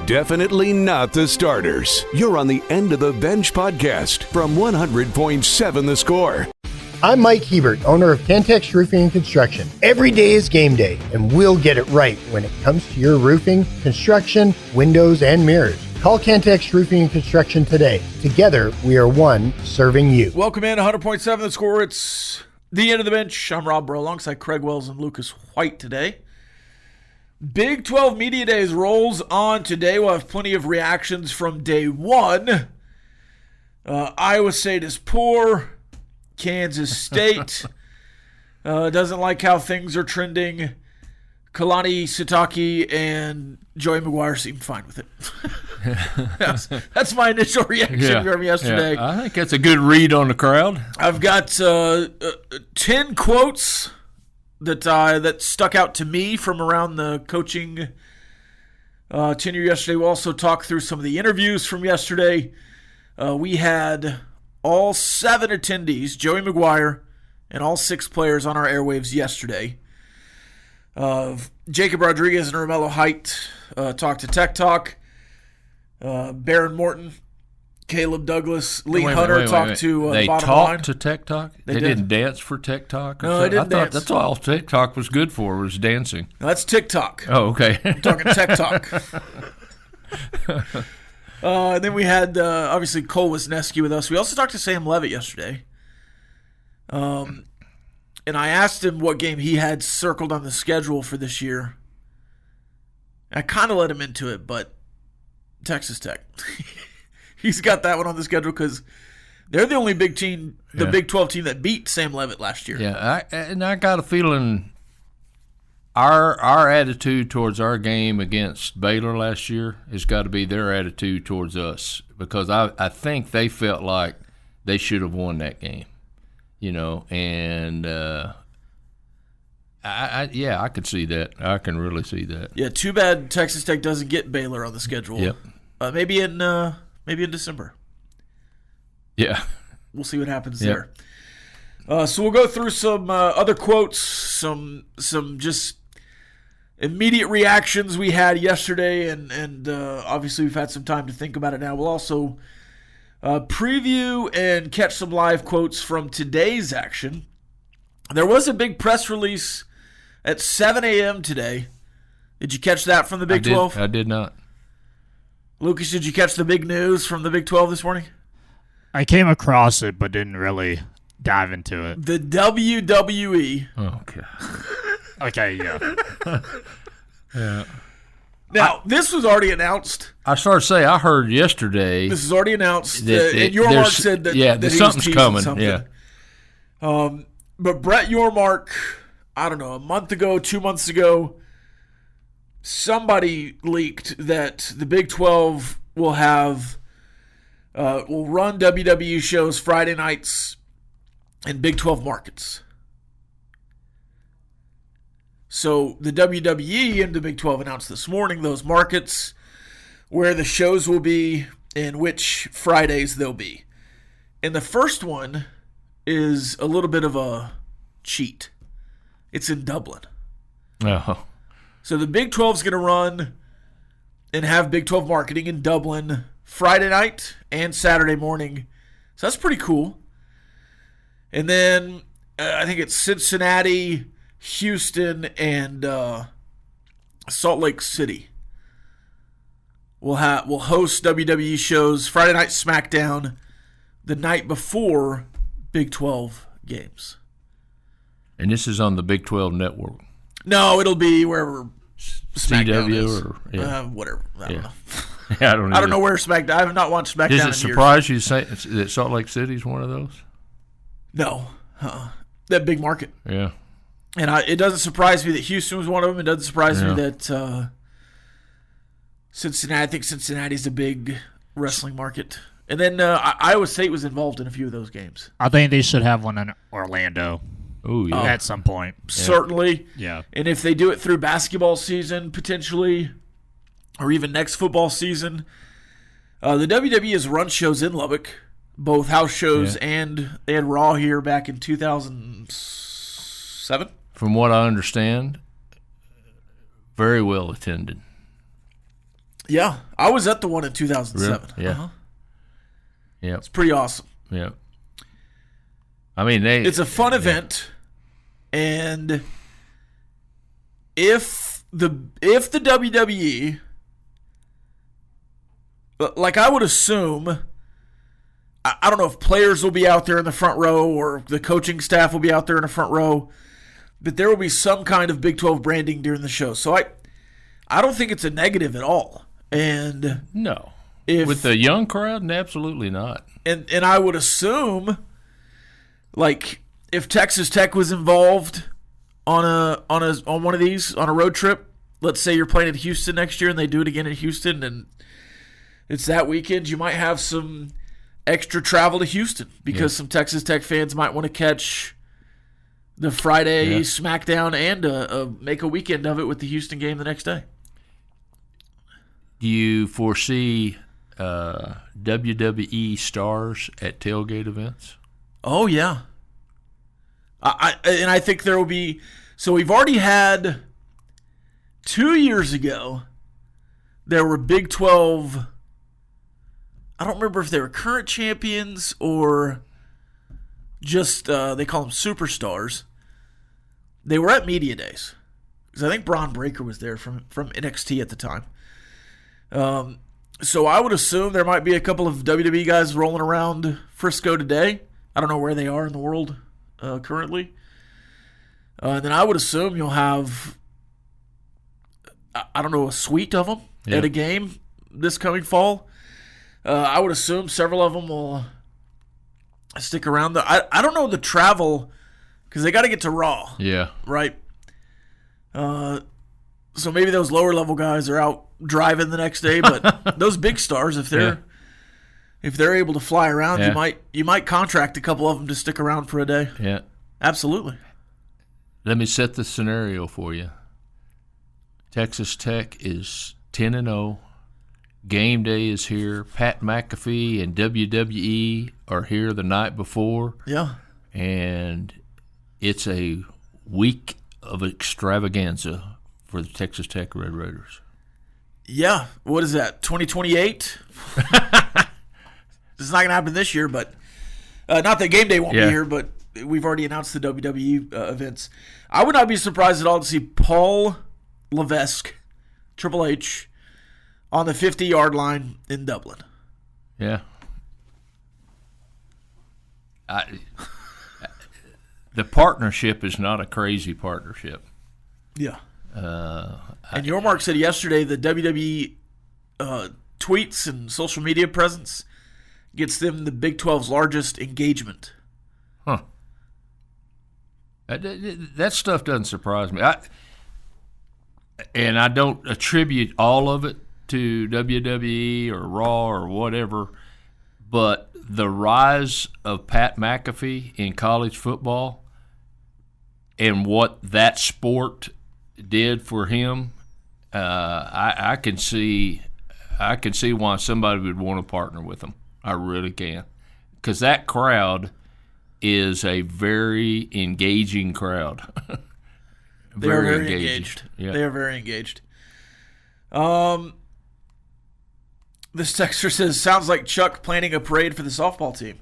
Definitely not the starters. You're on the End of the Bench podcast from 100.7 The Score. I'm Mike Hebert, owner of Cantex Roofing and Construction. Every day is game day, and we'll get it right when it comes to your roofing, construction, windows, and mirrors. Call Cantex Roofing and Construction today. Together, we are one serving you. Welcome in 100.7 The Score. It's the End of the Bench. I'm Rob Breaux alongside Craig Wells and Lucas White today. Big 12 Media Days rolls on today. We'll have plenty of reactions from day one. Iowa State is poor. Kansas State doesn't like how things are trending. Kalani Sitake and Joey McGuire seem fine with it. that's my initial reaction from yesterday. Yeah. I think that's a good read on the crowd. I've got 10 quotes that stuck out to me from around the coaching tenure yesterday. We'll also talk through some of the interviews from yesterday. We had all 7 attendees, Joey McGuire, and all 6 players on our airwaves yesterday. Jacob Rodriguez and Romello Height talked to Tech Talk. Behren Morton, Caleb Douglas, Lee Hunter talked to They Bottom talked Line. to Tech Talk? They didn't dance for Tech Talk? No, they didn't dance. That's all Tech Talk was good for, was dancing. No, that's TikTok. Oh, okay. I'm talking Tech Talk. And then we had, obviously, Cole Wisniewski with us. We also talked to Sam Levitt yesterday. And I asked him what game he had circled on the schedule for this year. I kind of let him into it, but Texas Tech. He's got that one on the schedule because they're the only Big 12 team that beat Sam Levitt last year. Yeah, I got a feeling our attitude towards our game against Baylor last year has got to be their attitude towards us, because I think they felt like they should have won that game, and I could see that. I can really see that. Yeah, too bad Texas Tech doesn't get Baylor on the schedule. Yep. Maybe in December. Yeah. We'll see what happens there. So we'll go through some other quotes, some just immediate reactions we had yesterday, and obviously we've had some time to think about it now. We'll also preview and catch some live quotes from today's action. There was a big press release at 7 a.m. today. Did you catch that from the Big 12? I did not. Lucas, did you catch the big news from the Big 12 this morning? I came across it, but didn't really dive into it. The WWE. Oh, God. Okay, yeah. Yeah. Now, this was already announced. I started to say, I heard yesterday. This is already announced. And Yormark said that that something's coming. something. Yeah. But Brett Yormark, I don't know, a month ago, 2 months ago, somebody leaked that the Big 12 will run WWE shows Friday nights in Big 12 markets. So the WWE and the Big 12 announced this morning those markets where the shows will be and which Fridays they'll be. And the first one is a little bit of a cheat. It's in Dublin. Oh. So the Big 12 is going to run and have Big 12 marketing in Dublin Friday night and Saturday morning. So that's pretty cool. And then I think it's Cincinnati, Houston, and Salt Lake City. We'll host WWE shows Friday Night SmackDown the night before Big 12 games. And this is on the Big 12 network. No, it'll be wherever SmackDown CW is. or whatever. I don't know. Yeah, I don't know where SmackDown. I have not watched SmackDown. Does it surprise you that Salt Lake City is one of those? No, that big market. Yeah, and it doesn't surprise me that Houston was one of them. It doesn't surprise me that Cincinnati. I think Cincinnati's a big wrestling market. And then Iowa State was involved in a few of those games. I think they should have one in Orlando. Oh, yeah. At some point. Certainly. Yeah. And if they do it through basketball season, potentially, or even next football season, the WWE has run shows in Lubbock, both house shows and they had Raw here back in 2007. From what I understand, very well attended. Yeah, I was at the one in 2007. Really? Yeah. Yeah. It's pretty awesome. Yeah. I mean, it's a fun event, and if the WWE, like I would assume, I don't know if players will be out there in the front row or the coaching staff will be out there in the front row, but there will be some kind of Big 12 branding during the show. So I don't think it's a negative at all. And no, with the young crowd, absolutely not. And I would assume, like, if Texas Tech was involved on one of these on a road trip, let's say you're playing in Houston next year and they do it again in Houston, and it's that weekend, you might have some extra travel to Houston because some Texas Tech fans might want to catch the Friday SmackDown and make a weekend of it with the Houston game the next day. Do you foresee WWE stars at tailgate events? Oh, yeah. I think there will be – so we've already had 2 years ago, there were Big 12 – I don't remember if they were current champions or just they call them superstars. They were at Media Days because I think Bron Breakker was there from NXT at the time. So I would assume there might be a couple of WWE guys rolling around Frisco today. I don't know where they are in the world currently. And then I would assume you'll have, I don't know, a suite of them at a game this coming fall. I would assume several of them will stick around. I don't know the travel because they got to get to Raw. Yeah. Right? So maybe those lower level guys are out driving the next day, but those big stars, if they're able to fly around, you might contract a couple of them to stick around for a day. Yeah. Absolutely. Let me set the scenario for you. Texas Tech is 10-0. Game day is here. Pat McAfee and WWE are here the night before. Yeah. And it's a week of extravaganza for the Texas Tech Red Raiders. Yeah. What is that, 2028? It's not going to happen this year, but not that game day won't be here, but we've already announced the WWE events. I would not be surprised at all to see Paul Levesque, Triple H, on the 50-yard line in Dublin. Yeah. The partnership is not a crazy partnership. Yeah. And Yormark said yesterday the WWE tweets and social media presence gets them the Big 12's largest engagement. Huh. That stuff doesn't surprise me. And I don't attribute all of it to WWE or Raw or whatever, but the rise of Pat McAfee in college football and what that sport did for him, I can see why somebody would want to partner with him. I really can, because that crowd is a very engaging crowd. They are very engaged. Yeah. They are very engaged. This texter says, sounds like Chuck planning a parade for the softball team.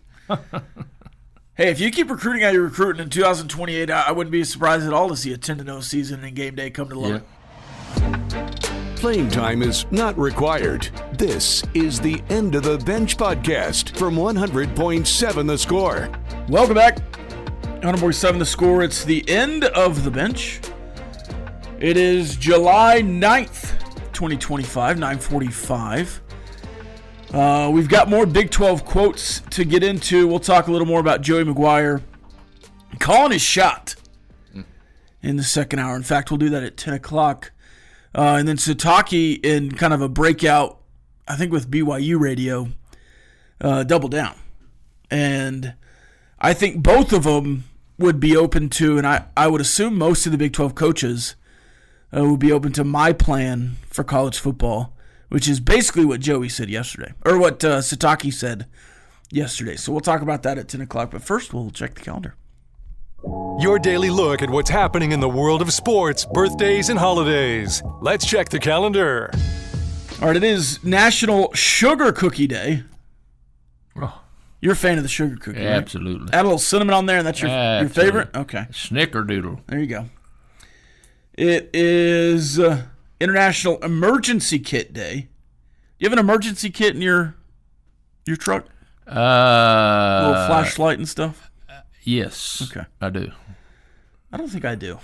Hey, if you keep recruiting how you're recruiting in 2028, I wouldn't be surprised at all to see a 10-0 season and game day come to light. Playing time is not required. This is the End of the Bench podcast from 100.7 The Score. Welcome back. 100.7 The Score. It's the End of the Bench. It is July 9th, 2025, 9:45. We've got more Big 12 quotes to get into. We'll talk a little more about Joey McGuire calling his shot in the second hour. In fact, we'll do that at 10 o'clock. And then Sataki in kind of a breakout, I think with BYU Radio, double down. And I think both of them would be open to, and I would assume most of the Big 12 coaches would be open to my plan for college football, which is basically what Joey said yesterday, or what Sataki said yesterday. So we'll talk about that at 10 o'clock. But first, we'll check the calendar. Your daily look at what's happening in the world of sports, birthdays, and holidays. Let's check the calendar. All right, it is National Sugar Cookie Day. Oh, You're a fan of the sugar cookie, right? absolutely. Add a little cinnamon on there, and that's your favorite? Okay. Snickerdoodle. There you go. It is International Emergency Kit Day. You have an emergency kit in your truck? A little flashlight and stuff? Yes. Okay. I do. I don't think I do.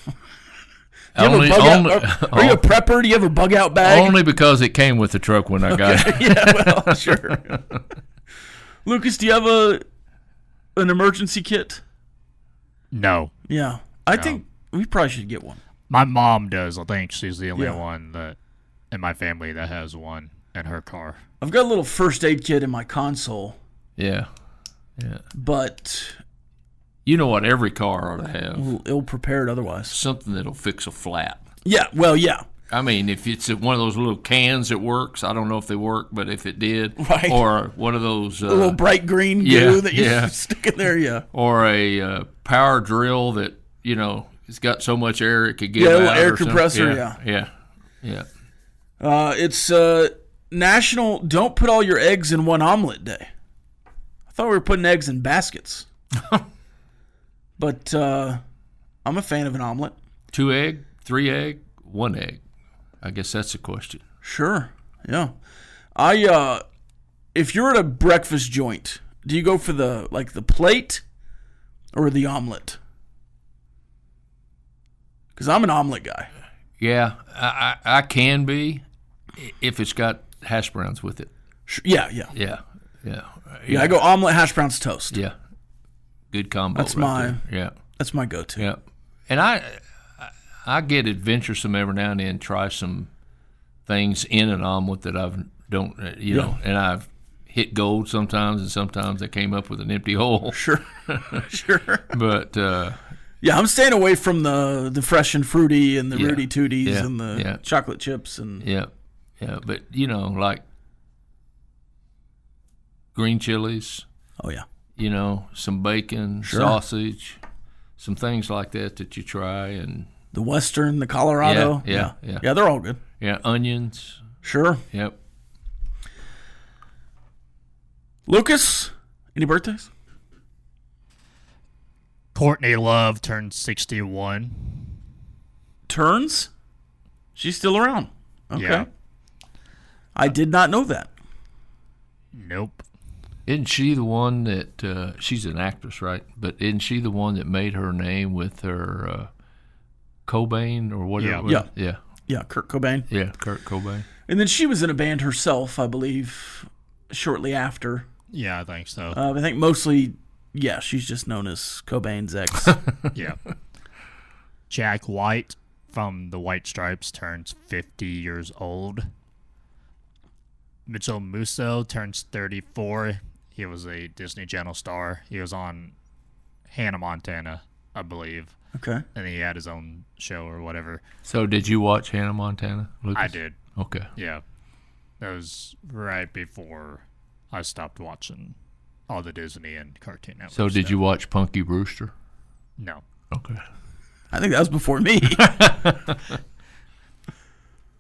Are you you a prepper? Do you have a bug out bag? Only because it came with the truck when I got it. Yeah, well, sure. Lucas, do you have an emergency kit? No. Yeah. I think we probably should get one. My mom does. I think she's the only one that in my family that has one in her car. I've got a little first aid kit in my console. Yeah. Yeah. But you know what every car ought to have? A little ill-prepared otherwise. Something that'll fix a flat. Yeah, well, yeah. I mean, if it's one of those little cans that works, I don't know if they work, but if it did, right. Or one of those... a little bright green goo that you stick in there, yeah. Or a power drill that, it's got so much air it could get out. Yeah, a little air compressor, Yeah. It's National Don't Put All Your Eggs in One Omelet Day. I thought we were putting eggs in baskets. But I'm a fan of an omelet. 2 egg, 3 egg, 1 egg. I guess that's the question. Sure, yeah. If you're at a breakfast joint, do you go for the plate or the omelet? Because I'm an omelet guy. Yeah, I can be if it's got hash browns with it. Yeah. I go omelet, hash browns, toast. Yeah, good combo. That's that's my go-to. Yeah, and I get adventuresome every now and then. Try some things in an omelet that and I've hit gold sometimes, and sometimes I came up with an empty hole. Sure. But yeah, I'm staying away from the fresh and fruity and the Rudy Tooties and the Yeah. chocolate chips and But like green chilies. Oh yeah. Some bacon, Sure. sausage, some things like that you try, and the Western, the Colorado. Yeah, they're all good. Yeah, onions. Sure. Yep. Lucas, any birthdays? Courtney Love turned 61. Turns? She's still around. Okay. Yeah. I did not know that. Nope. Isn't she the one that she's an actress, right? But isn't she the one that made her name with her Cobain or whatever? Yeah. Yeah, Kurt Cobain. Yeah, Kurt Cobain. And then she was in a band herself, I believe, shortly after. Yeah, I think so. I think mostly, she's just known as Cobain's ex. Yeah. Jack White from the White Stripes turns 50 years old. Mitchell Musso turns 34. He was a Disney Channel star. He was on Hannah Montana, I believe. Okay. And he had his own show or whatever. So did you watch Hannah Montana, Lucas? I did. Okay. Yeah. That was right before I stopped watching all the Disney and Cartoon Network So did stuff. you watch Punky Brewster? No. Okay. I think that was before me.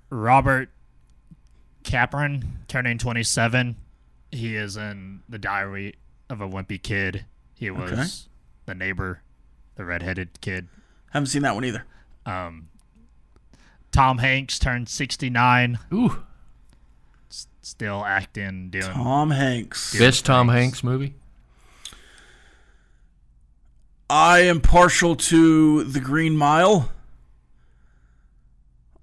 Robert Capron turning 27. He is in The Diary of a Wimpy Kid. He was the neighbor, the redheaded kid. Haven't seen that one either. Tom Hanks turned 69. Ooh. Still acting, doing Tom Hanks. Best Tom Hanks movie? I am partial to The Green Mile.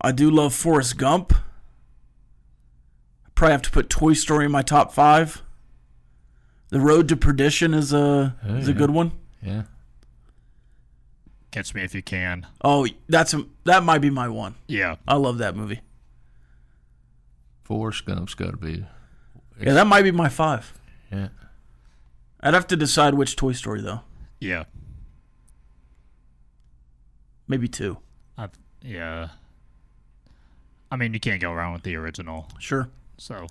I do love Forrest Gump. I probably have to put Toy Story in my top 5. The Road to Perdition is a good one. Yeah. Catch Me If You Can. Oh, that might be my one. Yeah. I love that movie. Forrest Gump's got to be. Yeah, that might be my 5. Yeah. I'd have to decide which Toy Story, though. Yeah. Maybe 2. Yeah. I mean, you can't go wrong with the original. Sure. So,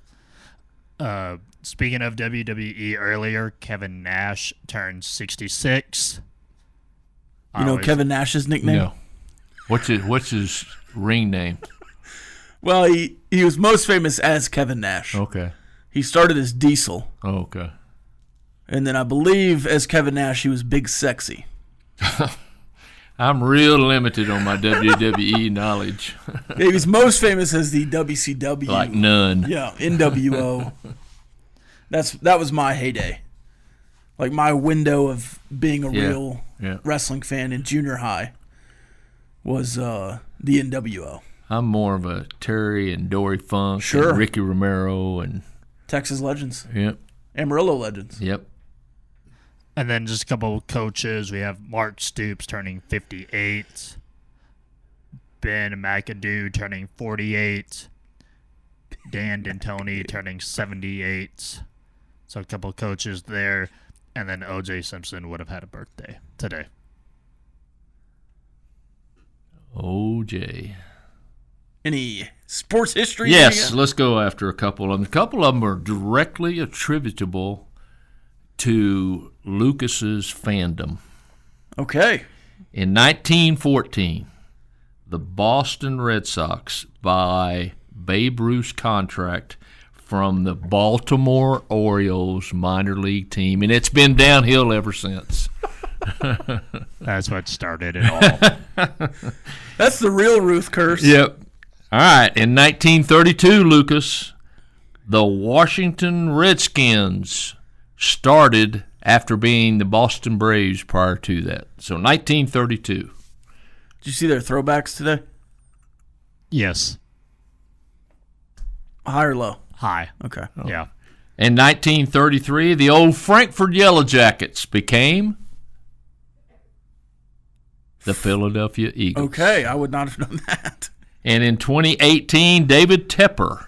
speaking of WWE earlier, Kevin Nash turned 66. You know Kevin Nash's nickname? No. What's his ring name? Well, he was most famous as Kevin Nash. Okay. He started as Diesel. Oh, okay. And then I believe as Kevin Nash, he was Big Sexy. I'm real limited on my WWE knowledge. He was most famous as the WCW. Like none. Yeah, NWO. That was my heyday. Like my window of being a real wrestling fan in junior high was the NWO. I'm more of a Terry and Dory Funk and Ricky Romero and Texas Legends. Yep. Amarillo Legends. Yep. And then just a couple of coaches. We have Mark Stoops turning 58. Ben McAdoo turning 48. Dan D'Antoni turning 78. So a couple of coaches there. And then O.J. Simpson would have had a birthday today. O.J. Any sports history? Yes, let's go after a couple of them. A couple of them are directly attributable to Lucas's fandom. Okay. In 1914, the Boston Red Sox buy Babe Ruth's contract from the Baltimore Orioles minor league team, and it's been downhill ever since. That's what started it all. That's the real Ruth curse. Yep. All right. In 1932, Lucas, the Washington Redskins started after being the Boston Braves prior to that. So 1932. Did you see their throwbacks today? Yes. High or low? High. Okay. Yeah. In 1933, the old Frankfurt Yellow Jackets became the Philadelphia Eagles. Okay, I would not have known that. And in 2018, David Tepper,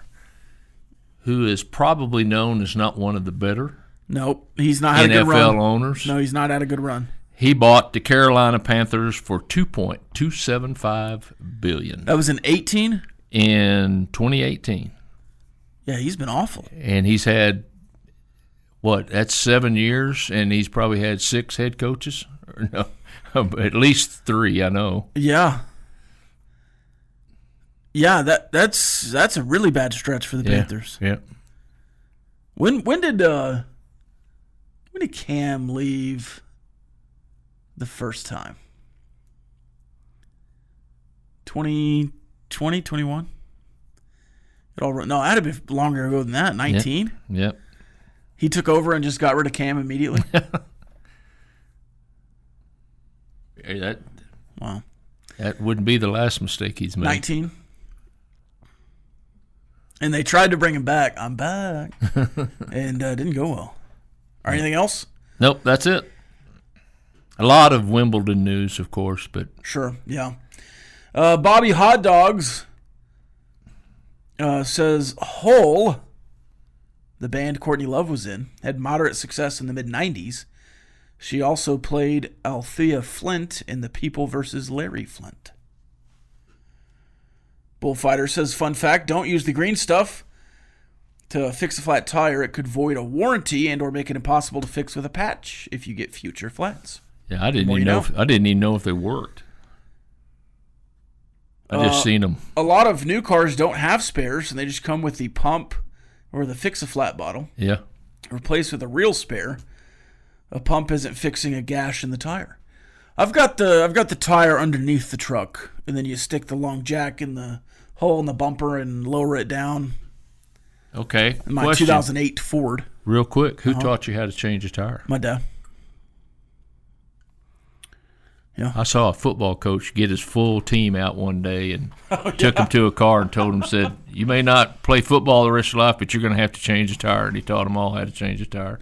who is probably known as not one of the better Nope, he's not had a good run. NFL owners. No, he's not had a good run. He bought the Carolina Panthers for $2.275 billion. That was in 18? In 2018. Yeah, he's been awful. And he's had, that's 7 years, and he's probably had 6 head coaches? Or no, at least 3, I know. Yeah. Yeah, that's a really bad stretch for the Panthers. Yeah. When did Cam leave the first time? 2020, 21? No, that had to be longer ago than that. 19? Yep. He took over and just got rid of Cam immediately? Wow. That wouldn't be the last mistake he's made. 19? And they tried to bring him back. I'm back. And didn't go well. Or anything else? Nope, that's it. A lot of Wimbledon news, of course, but Sure, yeah. Bobby Hot Dogs says Hole, the band Courtney Love was in, had moderate success in the mid-'90s. She also played Althea Flint in The People vs. Larry Flint. Bullfighter says, fun fact, don't use the green stuff to fix a flat tire. It could void a warranty and or make it impossible to fix with a patch if you get future flats. yeah, I didn't even know if they worked. I just seen them. A lot of new cars don't have spares, and they just come with the pump or the fix-a-flat bottle. Yeah. Replaced with a real spare. A pump isn't fixing a gash in the tire. I've got the tire underneath the truck, and then you stick the long jack in the hole in the bumper and lower it down. Okay. In my Question. 2008 Ford. Real quick, who taught you how to change a tire? My dad. Yeah. I saw a football coach get his full team out one day and took them to a car and told them, said, you may not play football the rest of your life, but you're going to have to change a tire. And he taught them all how to change a tire.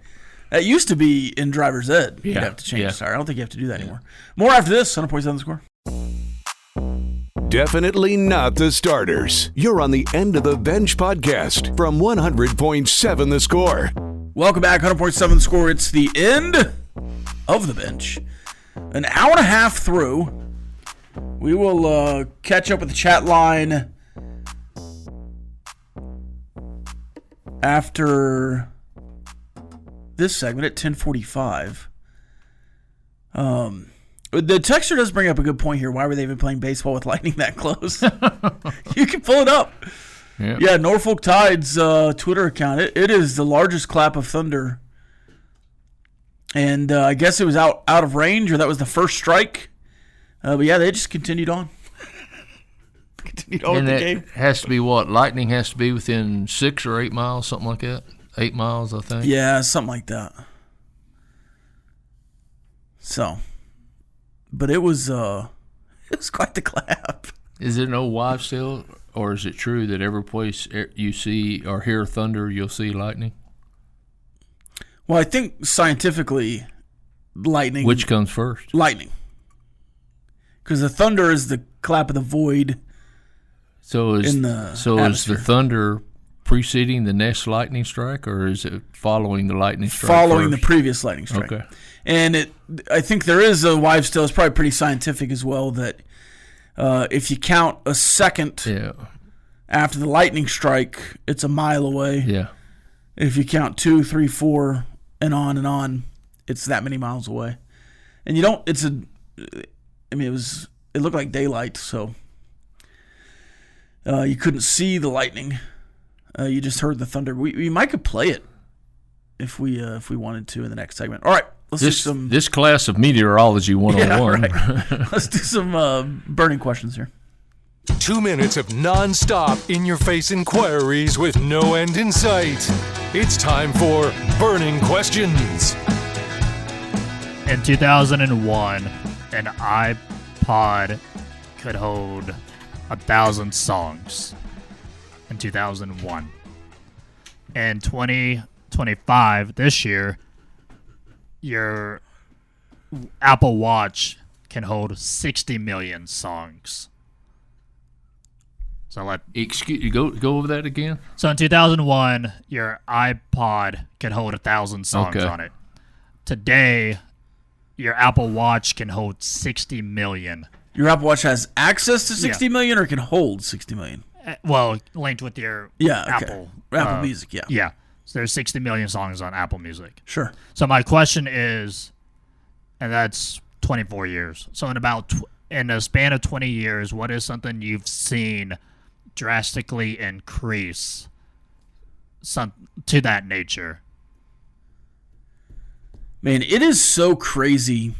That used to be in driver's ed. Yeah. You'd have to change the tire. I don't think you have to do that anymore. More after this. 100.7 The Score. Definitely not the starters. You're on the End of the Bench podcast from 100.7 The Score. Welcome back, 100.7 The Score. It's the end of the bench. An hour and a half through. We will catch up with the chat line after this segment at 10:45. The texter does bring up a good point here. Why were they even playing baseball with lightning that close? You can pull it up. Yeah, Norfolk Tide's Twitter account. It is the largest clap of thunder. And I guess it was out of range, or that was the first strike. But yeah, they just continued on. Continued on with the game. Has to be what? Lightning has to be within 6 or 8 miles, something like that. 8 miles, I think. Yeah, something like that. So, but it was quite the clap. Is there no wives tale, or is it true that every place you see or hear thunder, you'll see lightning? Well, I think scientifically, lightning. Which comes first? Lightning. Because the thunder is the clap of the void. So is atmosphere. the thunder preceding the next lightning strike, or is it following the lightning strike? Following first? the previous lightning strike. Okay. And I think there is a wives' tale. It's probably pretty scientific as well, that if you count a second after the lightning strike, it's a mile away. Yeah. If you count 2, 3, 4, and on, it's that many miles away. And you don't. It looked like daylight, so you couldn't see the lightning. You just heard the thunder. We might could play it if we wanted to in the next segment. All right, let's do some. This class of meteorology 101. Right. Let's do some burning questions here. 2 minutes of non-stop in-your-face inquiries with no end in sight. It's time for Burning Questions. In 2001, an iPod could hold 1,000 songs. In 2001. In 2025, this year, your Apple Watch can hold 60 million songs. So Excuse you, go over that again. So in 2001, your iPod could hold 1,000 songs on it. Today, your Apple Watch can hold 60 million. Your Apple Watch has access to 60 million, or can hold 60 million? Well, linked with your Apple Music, yeah. Yeah. So there's 60 million songs on Apple Music. Sure. So my question is, and that's 24 years. So in a span of 20 years, what is something you've seen drastically increase to that nature? Man, it is so crazy.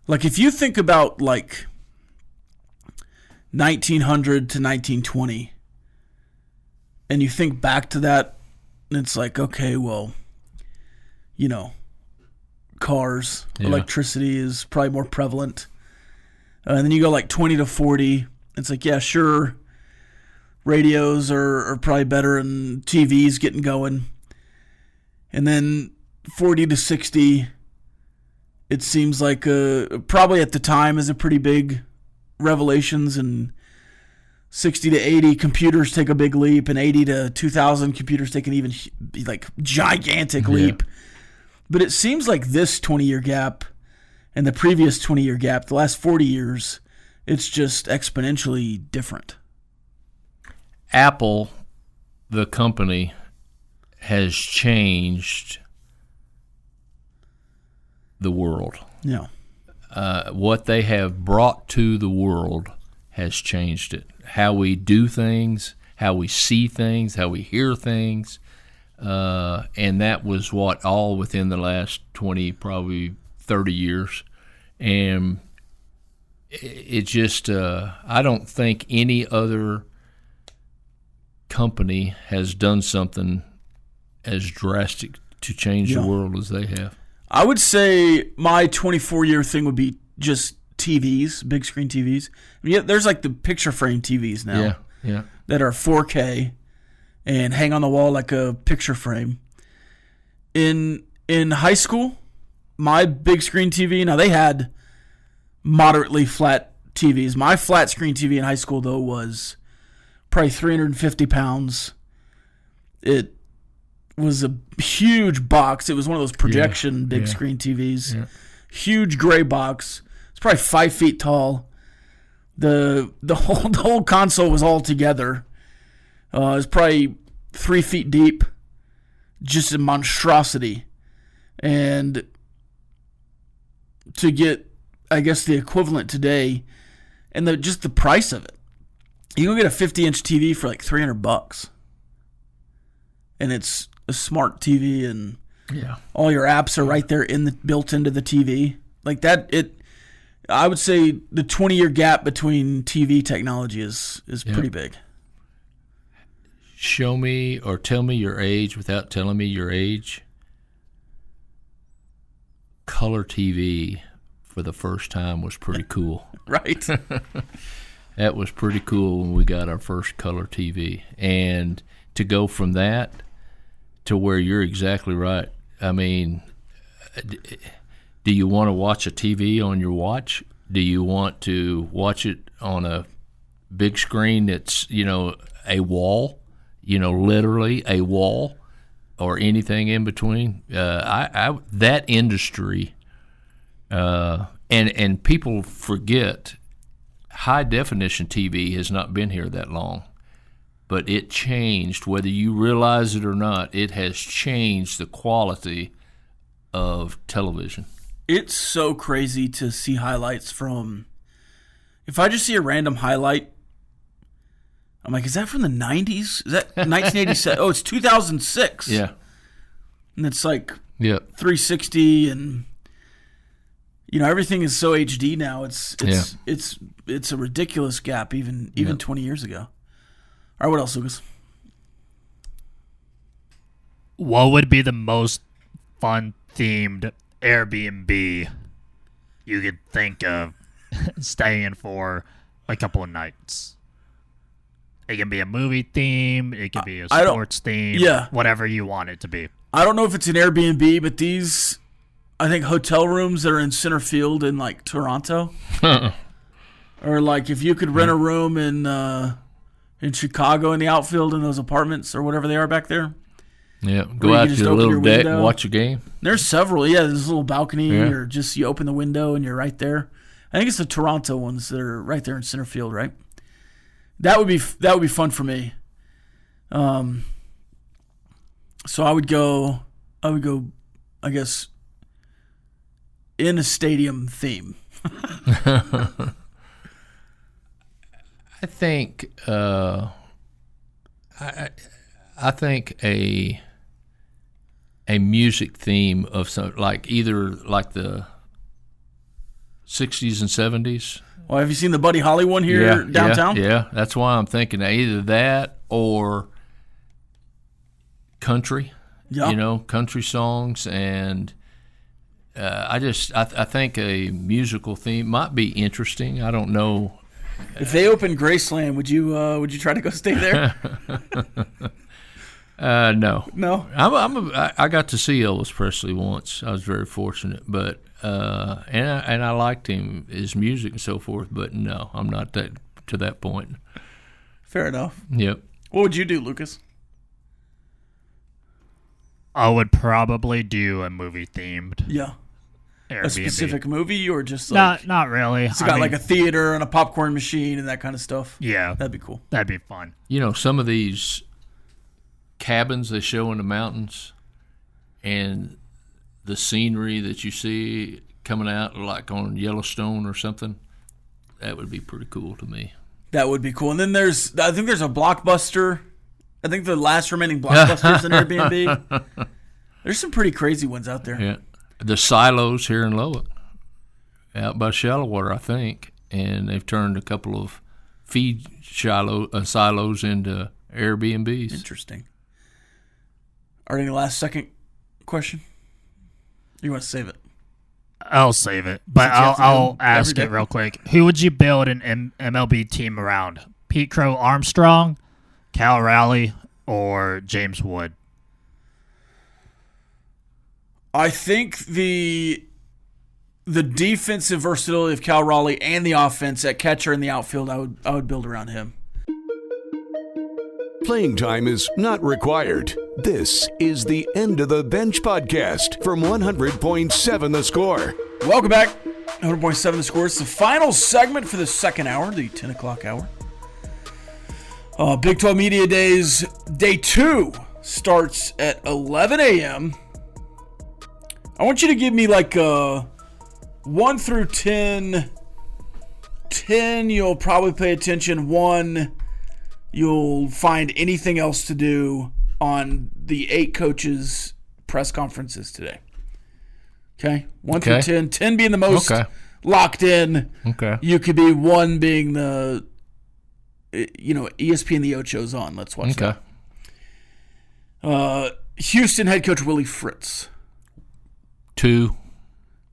Like, if you think about, 1900 to 1920, and you think back to that, and it's like, okay, well, cars, electricity is probably more prevalent. And then you go 20 to 40, it's like, yeah, sure, radios are probably better, and TV's getting going. And then 40 to 60, it seems like probably at the time is a pretty big revelations, and 60 to 80 computers take a big leap, and 80 to 2000 computers take an even gigantic leap. But it seems like this 20-year gap and the previous 20-year gap, the last 40 years, it's just exponentially different. Apple, the company, has changed the world. Yeah. What they have brought to the world has changed it. How we do things, how we see things, how we hear things. And that was all within the last 20, probably 30 years. And it just, I don't think any other company has done something as drastic to change the world as they have. I would say my 24-year thing would be just TVs, big screen TVs. There's the picture frame TVs now that are 4K and hang on the wall like a picture frame. In high school, my big screen TV, now they had moderately flat TVs. My flat screen TV in high school, though, was probably 350 pounds. It was a huge box. It was one of those projection big screen TVs. Yeah. Huge gray box. It's probably 5 feet tall. The whole console was all together. It was probably 3 feet deep. Just a monstrosity. And to get, I guess, the equivalent today, and just the price of it. You can get a 50-inch TV for like $300, and it's a smart TV, and all your apps are right there built into the TV. Like that, I would say the 20-year gap between TV technology is pretty big. Show me or tell me your age without telling me your age. Color TV for the first time was pretty cool. Right. That was pretty cool when we got our first color TV. And to go from that to where you're exactly right. I mean, do you want to watch a TV on your watch? Do you want to watch it on a big screen that's, a wall, literally a wall, or anything in between? That industry, and people forget, high definition TV has not been here that long, but it changed, whether you realize it or not. It has changed the quality of television. It's so crazy to see highlights from. If I just see a random highlight, I'm like, is that from the 90s? Is that 1987? Oh, it's 2006. Yeah. And it's like 360, and everything is so HD now. It's a ridiculous gap even 20 years ago. All right, what else, Lucas? What would be the most fun themed Airbnb you could think of staying for a couple of nights? It can be a movie theme, it can be a sports theme, whatever you want it to be. I don't know if it's an Airbnb, but these, I think, hotel rooms that are in center field in like Toronto, or like if you could rent a room in Chicago in the outfield in those apartments or whatever they are back there. Yeah, go out to your little deck and watch a game. There's several. Yeah, there's a little balcony, or just you open the window and you're right there. I think it's the Toronto ones that are right there in center field, right? That would be fun for me. So I would go, I guess, in a stadium theme. I think I think a music theme of some, like either like the 60s and 70s. Well, have you seen the Buddy Holly one here downtown? Yeah, that's why I'm thinking either that or country. Yeah. Country songs, and I think a musical theme might be interesting. I don't know. If they open Graceland, would you try to go stay there? No. No. I got to see Elvis Presley once. I was very fortunate, but and I liked his music and so forth. But no, I'm not to that point. Fair enough. Yep. What would you do, Lucas? I would probably do a movie themed. Yeah. Airbnb. A specific movie, or just like not really. It's got like a theater and a popcorn machine and that kind of stuff. Yeah, that'd be cool. That'd be fun. Some of these cabins they show in the mountains, and the scenery that you see coming out like on Yellowstone or something, that would be pretty cool to me. That would be cool. And then I think there's a Blockbuster. I think the last remaining Blockbuster's in Airbnb. There's some pretty crazy ones out there. Yeah. The silos here in Lowell, out by Shallowater, I think, and they've turned a couple of feed silos into Airbnbs. Interesting. Are there any last second question? You want to save it? I'll save it, but I'll ask it real quick. Who would you build an MLB team around? Pete Crow-Armstrong, Cal Raleigh, or James Wood? I think the defensive versatility of Cal Raleigh and the offense at catcher in the outfield, I would build around him. Playing time is not required. This is the End of the Bench podcast from 100.7 The Score. Welcome back. 100.7 The Score. It's the final segment for the second hour, the 10 o'clock hour. Big 12 Media Days, Day 2 starts at 11 a.m. I want you to give me like a 1 through 10. 10, you'll probably pay attention. 1, you'll find anything else to do on the 8 coaches' press conferences today. Okay? 1 through 10. 10 being the most locked in. Okay. You could be 1 being the, ESPN the Ocho's on. Let's watch that. Houston head coach Willie Fritz. 2.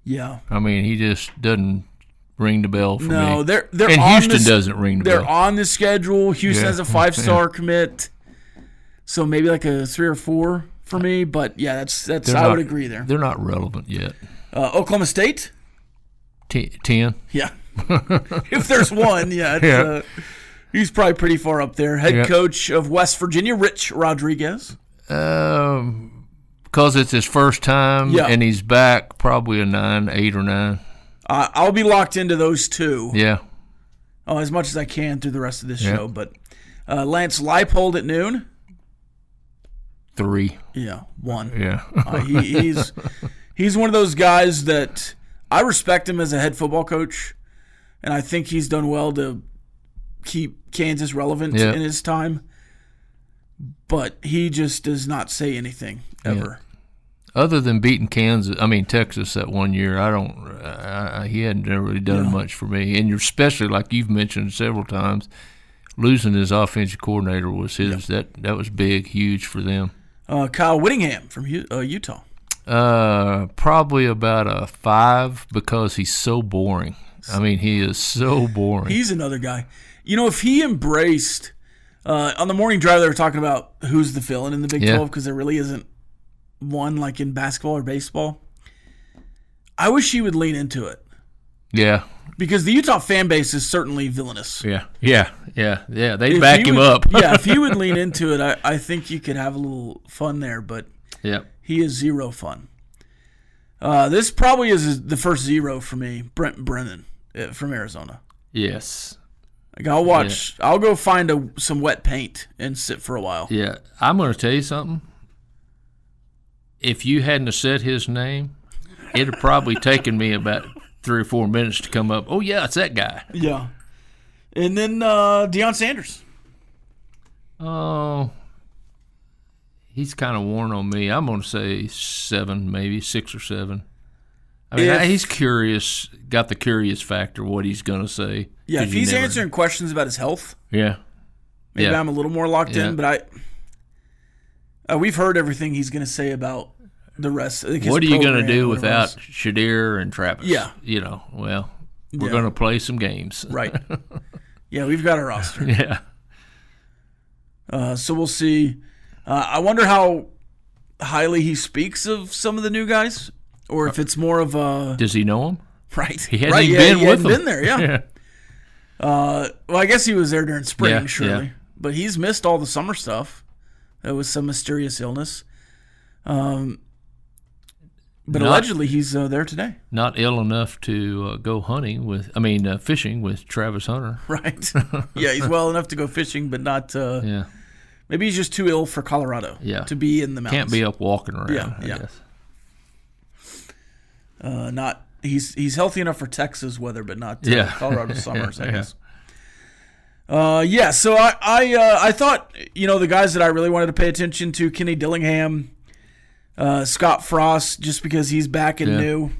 Yeah. I mean, he just doesn't ring the bell for me. No, they're and on Houston doesn't ring the bell. They're on the schedule. Houston has a 5-star commit. So maybe like a 3 or 4 for me. But yeah, that's I would agree there. They're not relevant yet. Oklahoma State? 10. Yeah. If there's one, he's probably pretty far up there. Head coach of West Virginia, Rich Rodriguez. Because it's his first time and he's back, probably a 9, 8 or 9. I'll be locked into those 2. Yeah. As much as I can through the rest of this show. But Lance Leipold at noon. 3. Yeah, 1. Yeah. He's one of those guys that I respect him as a head football coach, and I think he's done well to keep Kansas relevant in his time. But he just does not say anything ever. Yeah. Other than beating Texas that one year, he hadn't really done much for me. And especially, like you've mentioned several times, losing his offensive coordinator was that was big, huge for them. Kyle Whittingham from Utah. Probably about a 5 because he's so boring. I mean, he is so boring. He's another guy. If he embraced on the morning drive, they were talking about who's the fill-in in the Big 12 because there really isn't one like in basketball or baseball. I wish he would lean into it. Yeah. Because the Utah fan base is certainly villainous. Yeah. They back him up. If he would lean into it, I think you could have a little fun there. But he is 0 fun. This probably is the first 0 for me. Brent Brennan from Arizona. Yes. Like I'll watch. I'll go find some wet paint and sit for a while. Yeah, I'm going to tell you something. If you hadn't have said his name, it'd have probably taken me about 3 or 4 minutes to come up. Oh yeah, it's that guy. Yeah, and then Deion Sanders. Oh, he's kind of worn on me. I'm going to say 7, maybe 6 or 7. I mean, he's curious. Got the curious factor. What he's going to say. Yeah, if he's answering questions about his health, maybe I'm a little more locked in. But we've heard everything he's going to say about the rest. What are you going to do without Shadir and Travis? Yeah, we're going to play some games, right? Yeah, we've got a roster. Yeah. So we'll see. I wonder how highly he speaks of some of the new guys, or if it's more of a. Does he know them? Right. He hadn't even been with them. Been there, yeah. Well, I guess he was there during spring, surely. Yeah. But he's missed all the summer stuff. There was some mysterious illness. But allegedly he's there today. Not ill enough to go fishing with Travis Hunter. Right. Yeah, he's well enough to go fishing, but not. Maybe he's just too ill for Colorado. To be in the mountains. Can't be up walking around. I guess. He's healthy enough for Texas weather, but not Colorado summers. I guess. So I thought the guys that I really wanted to pay attention to, Kenny Dillingham, Scott Frost, just because he's back and new.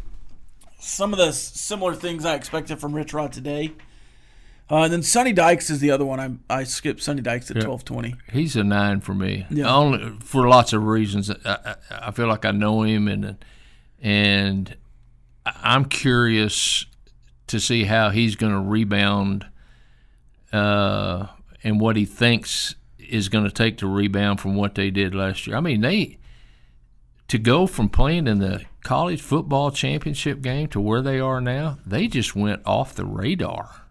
Some of the similar things I expected from Rich Rod today. And then Sonny Dykes is the other one. I skipped Sonny Dykes at 12:20. He's a 9 for me. Yeah. Only for lots of reasons. I feel like I know him and I'm curious to see how he's going to rebound and what he thinks is going to take to rebound from what they did last year. I mean, to go from playing in the college football championship game to where they are now, they just went off the radar.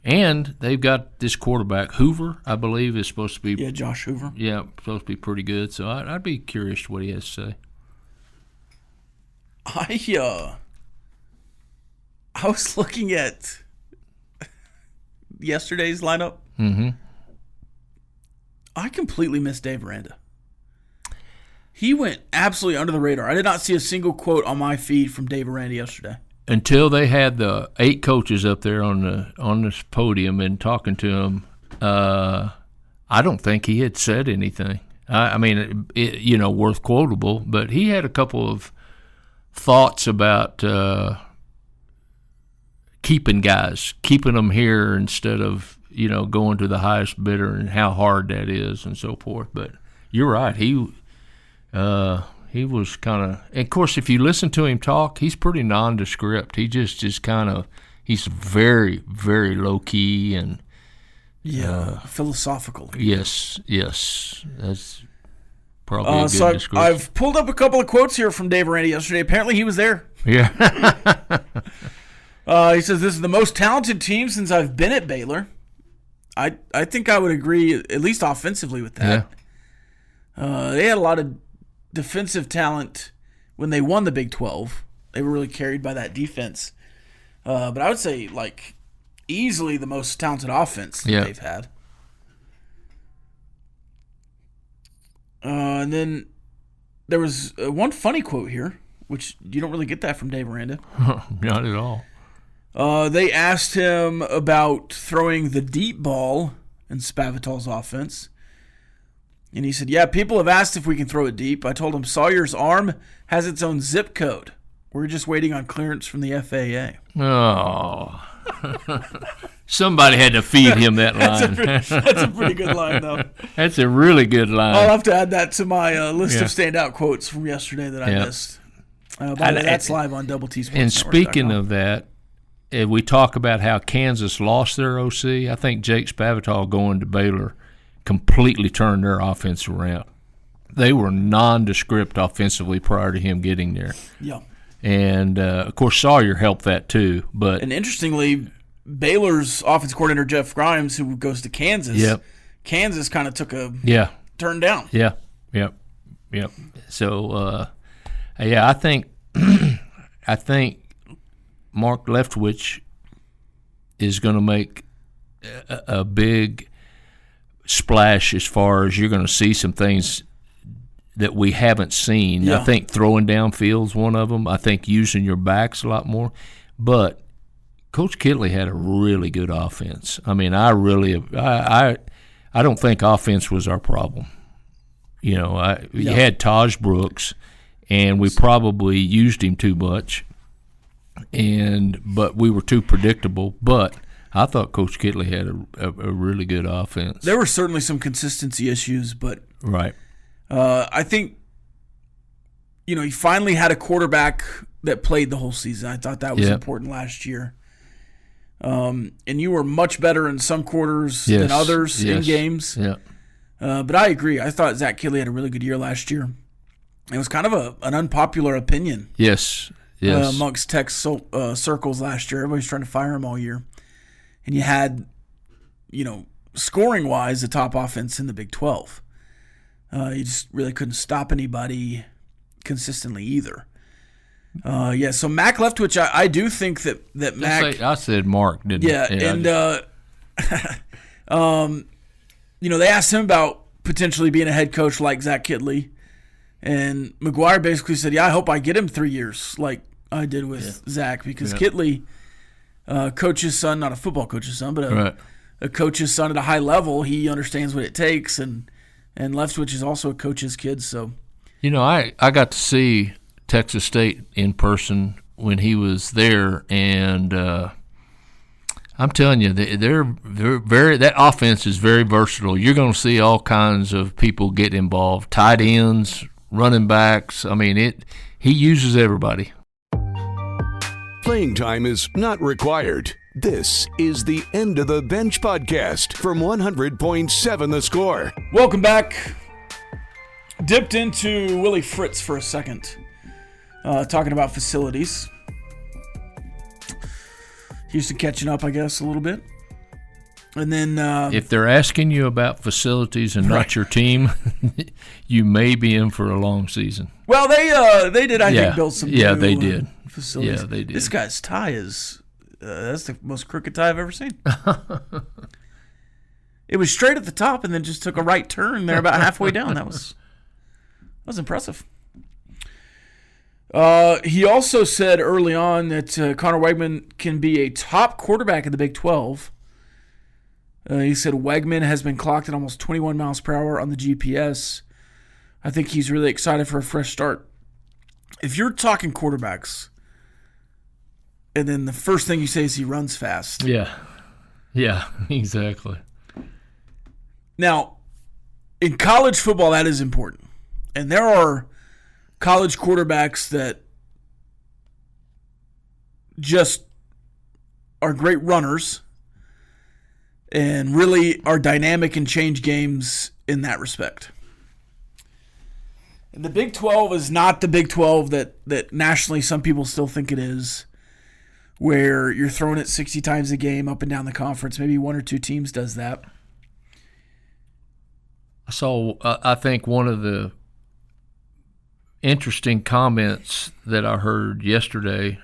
And they've got this quarterback, Hoover, I believe, is supposed to be. Yeah, Josh Hoover. Yeah, supposed to be pretty good. So I'd be curious what he has to say. I was looking at yesterday's lineup. Mm-hmm. I completely missed Dave Aranda. He went absolutely under the radar. I did not see a single quote on my feed from Dave Aranda yesterday. Until they had the 8 coaches up there on this podium and talking to them, I don't think he had said anything. I mean, worth quotable, but he had a couple of thoughts about keeping them here instead of, going to the highest bidder and how hard that is and so forth. But you're right. He was kind of course, if you listen to him talk, he's pretty nondescript. He just kind of, he's very, very low key and philosophical. Yes, that's probably a good description. I've pulled up a couple of quotes here from Dave Aranda yesterday. Apparently he was there. Yeah. He says, "This is the most talented team since I've been at Baylor." I think I would agree, at least offensively, with that. Yeah. They had a lot of defensive talent when they won the Big 12. They were really carried by that defense. But I would say, easily the most talented offense that they've had. And then there was one funny quote here, which you don't really get that from Dave Aranda. Not at all. They asked him about throwing the deep ball in Spavital's offense. And he said, "Yeah, people have asked if we can throw it deep. I told them Sawyer's arm has its own zip code. We're just waiting on clearance from the FAA." Oh. Somebody had to feed him that line. That's a pretty good line, though. That's a really good line. I'll have to add that to my list of standout quotes from yesterday that I missed. That's live on Double T Sports. And speaking of that, we talk about how Kansas lost their OC. I think Jake Spavital going to Baylor completely turned their offense around. They were nondescript offensively prior to him getting there. Yeah. And, of course, Sawyer helped that too. And interestingly, Baylor's offensive coordinator, Jeff Grimes, who goes to Kansas, Kansas kind of took a turn down. Yeah. So, I think Mark Leftwich is going to make a big splash as far as you're going to see some things that we haven't seen. Yeah. I think throwing downfield's one of them. I think using your backs a lot more. But Coach Kitley had a really good offense. I mean, I don't think offense was our problem. You had Taj Brooks, and we probably used him too much, but we were too predictable. But I thought Coach Kitley had a really good offense. There were certainly some consistency issues, but right. I think, he finally had a quarterback that played the whole season. I thought that was important last year. And you were much better in some quarters than others in games. Yeah. But I agree. I thought Zach Kitley had a really good year last year. It was kind of an unpopular opinion. Yes. Amongst tech circles last year. Everybody's trying to fire him all year. And you had, scoring-wise, the top offense in the Big 12. You just really couldn't stop anybody consistently either. So Mac Leftwich, I do think that Mac. I said Mark, didn't I? They asked him about potentially being a head coach like Zach Kitley, and McGuire basically said, "Yeah, I hope I get him 3 years like I did with Zach, because Kitley, coach's son, not a football coach's son, but a coach's son at a high level. He understands what it takes, and Leftwich is also a coach's kid, so." I got to see Texas State in person when he was there, and I'm telling you, they're very, that offense is very versatile. You're going to see all kinds of people get involved, tight ends, running backs. I mean, he uses everybody. Playing time is not required. This is the End of the Bench podcast from 100.7 The Score. Welcome back. Dipped into Willie Fritz for a second, talking about facilities. Houston catching up, I guess, a little bit. And then if they're asking you about facilities and not your team, you may be in for a long season. Well, they did, I think, build some new they did. Facilities. Yeah, they did. This guy's tie is that's the most crooked tie I've ever seen. It was straight at the top and then just took a right turn there about halfway down. That was impressive. He also said early on that Connor Wegman can be a top quarterback in the Big 12. He said Wegman has been clocked at almost 21 miles per hour on the GPS. I think he's really excited for a fresh start. If you're talking quarterbacks, and then the first thing you say is he runs fast. Yeah, exactly. Now, in college football, that is important. And there are college quarterbacks that just are great runners and really are dynamic and change games in that respect. And the Big 12 is not the Big 12 that nationally some people still think it is, where you're throwing it 60 times a game up and down the conference. Maybe one or two teams does that. So I think one of the interesting comments that I heard yesterday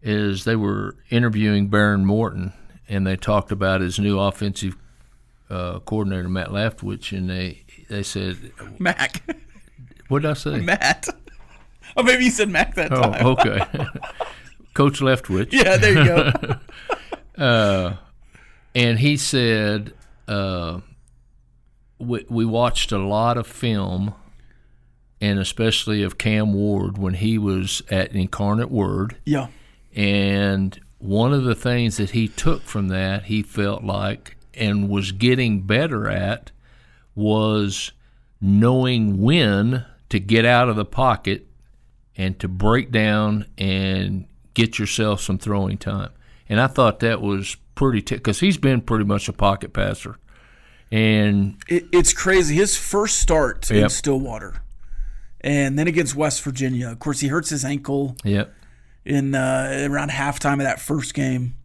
is they were interviewing Behren Morton, and they talked about his new offensive coordinator, Matt Leftwich, and they said – Mac. What did I say? Matt. Oh, maybe you said Mac that time. Oh, okay. Coach Leftwich. Yeah, there you go. And he said we watched a lot of film, and especially of Cam Ward when he was at Incarnate Word. Yeah. And one of the things that he took from that, he felt like, and was getting better at, was knowing when to get out of the pocket and to break down and get yourself some throwing time. And I thought that was pretty because he's been pretty much a pocket passer. And it's crazy. His first start in Stillwater, and then against West Virginia. Of course, he hurts his ankle in around halftime of that first game.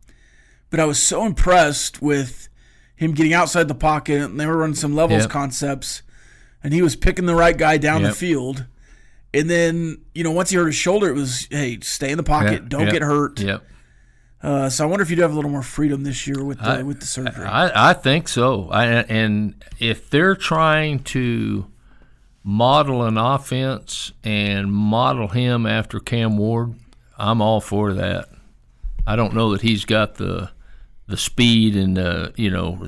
But I was so impressed with him getting outside the pocket, and they were running some levels concepts, and he was picking the right guy down the field. And then, once he hurt his shoulder, it was, hey, stay in the pocket, don't get hurt. So I wonder if you'd have a little more freedom this year with the surgery. I think so. And if they're trying to model an offense and model him after Cam Ward, I'm all for that. I don't know that he's got the speed and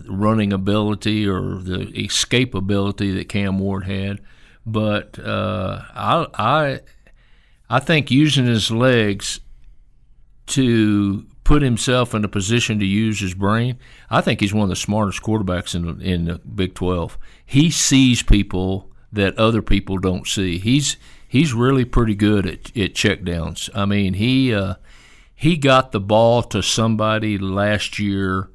running ability or the escapability that Cam Ward had, but I think using his legs to put himself in a position to use his brain, I think he's one of the smartest quarterbacks in the Big 12. He sees people that other people don't see. He's really pretty good at checkdowns. I mean, he got the ball to somebody last year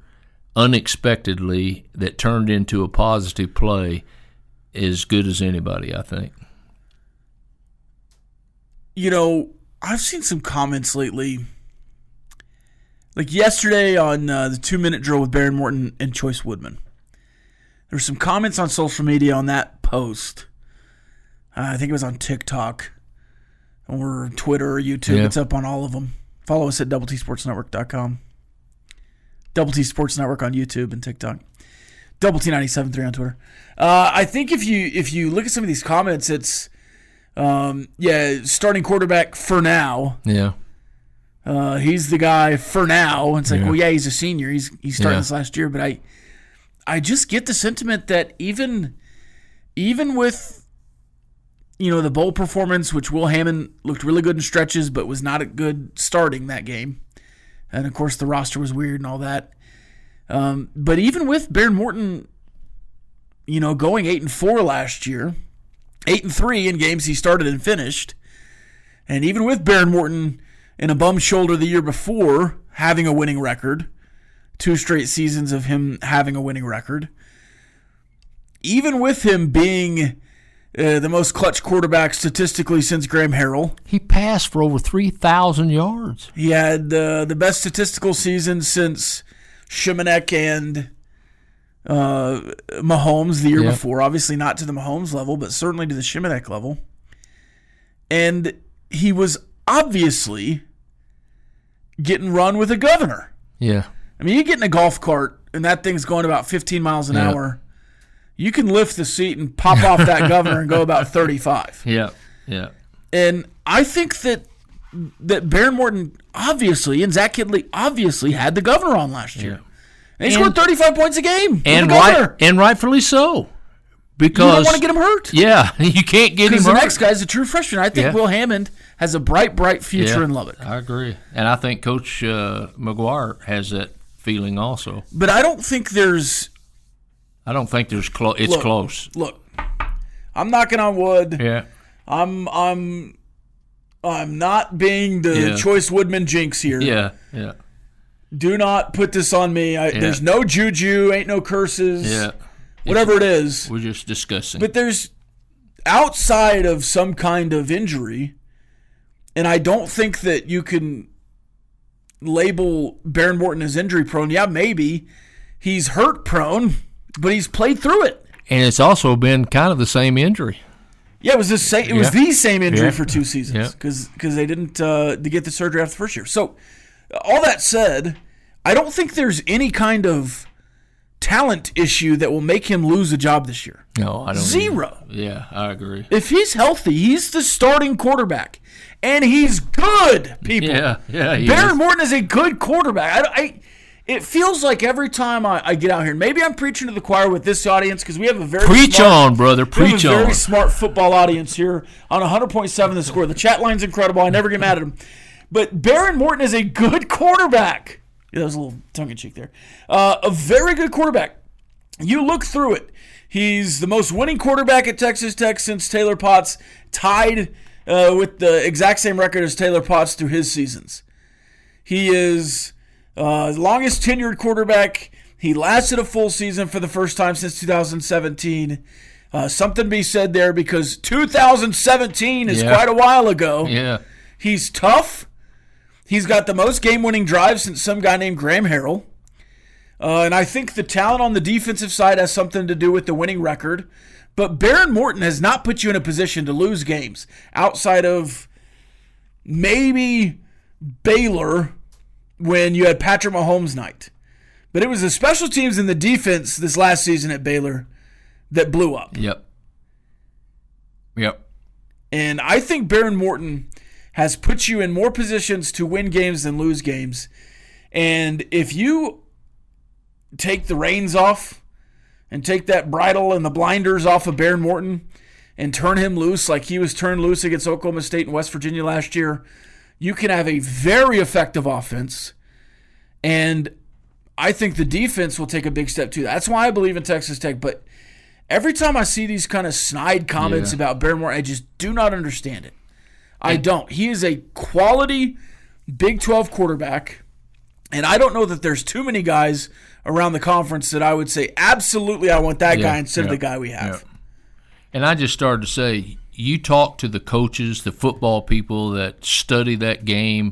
unexpectedly that turned into a positive play as good as anybody, I think. I've seen some comments lately. Like yesterday on the 2-minute drill with Behren Morton and Choice Woodman. There were some comments on social media on that post. I think it was on TikTok or Twitter or YouTube. Yeah. It's up on all of them. Follow us at doubletsportsnetwork.com. Double T Sports Network on YouTube and TikTok. Double T973 on Twitter. I think if you look at some of these comments, it's starting quarterback for now. Yeah. He's the guy for now. It's like, well, yeah, he's a senior. He's starting this last year, but I just get the sentiment that even with the bowl performance, which Will Hammond looked really good in stretches, but was not a good starting that game, and of course the roster was weird and all that. But even with Behren Morton, going 8-4 last year, 8-3 in games he started and finished, and even with Behren Morton in a bum shoulder the year before, having a winning record, 2 straight seasons of him having a winning record. Even with him being the most clutch quarterback statistically since Graham Harrell. He passed for over 3,000 yards. He had the best statistical season since Shimanek and Mahomes the year before. Obviously not to the Mahomes level, but certainly to the Shimanek level. And he was obviously getting run with a governor. Yeah. I mean, you get in a golf cart and that thing's going about 15 miles an hour. You can lift the seat and pop off that governor and go about 35. Yeah. And I think that Behren Morton obviously and Zach Kidley obviously had the governor on last year. They scored 35 points a game. And rightfully so. Because you don't want to get him hurt. Yeah, you can't get him hurt. Because the next guy's a true freshman. I think Will Hammond has a bright future in Lubbock. I agree. And I think Coach McGuire has that feeling also. But I don't think there's it's close. Look, I'm knocking on wood. Yeah. I'm not being the Choice Woodman jinx here. Yeah. Do not put this on me. There's no juju, ain't no curses. Yeah. Whatever it is. We're just discussing. But there's outside of some kind of injury, and I don't think that you can label Behren Morton as injury prone. Yeah, maybe he's hurt prone, but he's played through it. And it's also been kind of the same injury. Yeah, it was the same injury for 2 seasons because they didn't get the surgery after the first year. So all that said, I don't think there's any kind of talent issue that will make him lose a job this year. No, I don't. Zero. Yeah, I agree. If he's healthy, he's the starting quarterback, and he's good. People. Yeah. Behren Morton is a good quarterback. It feels like every time I get out here, maybe I'm preaching to the choir with this audience because we have a very very smart football audience here on 100.7 The Score. The chat line's incredible. I never get mad at them. But Behren Morton is a good quarterback. Yeah, that was a little tongue-in-cheek there. A very good quarterback. You look through it. He's the most winning quarterback at Texas Tech since Taylor Potts, tied with the exact same record as Taylor Potts through his seasons. He is the longest tenured quarterback. He lasted a full season for the first time since 2017. Something to be said there because 2017 is quite a while ago. Yeah. He's tough. He's got the most game-winning drives since some guy named Graham Harrell. And I think the talent on the defensive side has something to do with the winning record. But Behren Morton has not put you in a position to lose games outside of maybe Baylor when you had Patrick Mahomes night. But it was the special teams and the defense this last season at Baylor that blew up. Yep. And I think Behren Morton has put you in more positions to win games than lose games. And if you take the reins off and take that bridle and the blinders off of Behren Morton and turn him loose like he was turned loose against Oklahoma State and West Virginia last year, you can have a very effective offense. And I think the defense will take a big step too. That's why I believe in Texas Tech. But every time I see these kind of snide comments about Behren Morton, I just do not understand it. I don't. He is a quality Big 12 quarterback, and I don't know that there's too many guys around the conference that I would say, absolutely, I want that guy instead of the guy we have. And I just started to say, you talk to the coaches, the football people that study that game.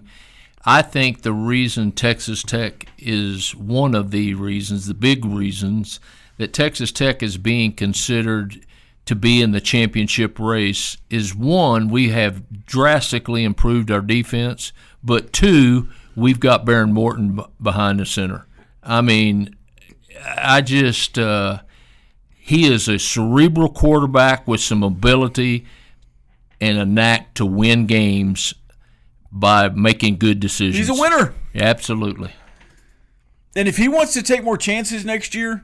I think the reason Texas Tech is one of the reasons, the big reasons, that Texas Tech is being considered to be in the championship race is, one, we have drastically improved our defense, but two, we've got Behren Morton behind the center. I mean, he is a cerebral quarterback with some ability and a knack to win games by making good decisions. He's a winner. Absolutely. And if he wants to take more chances next year,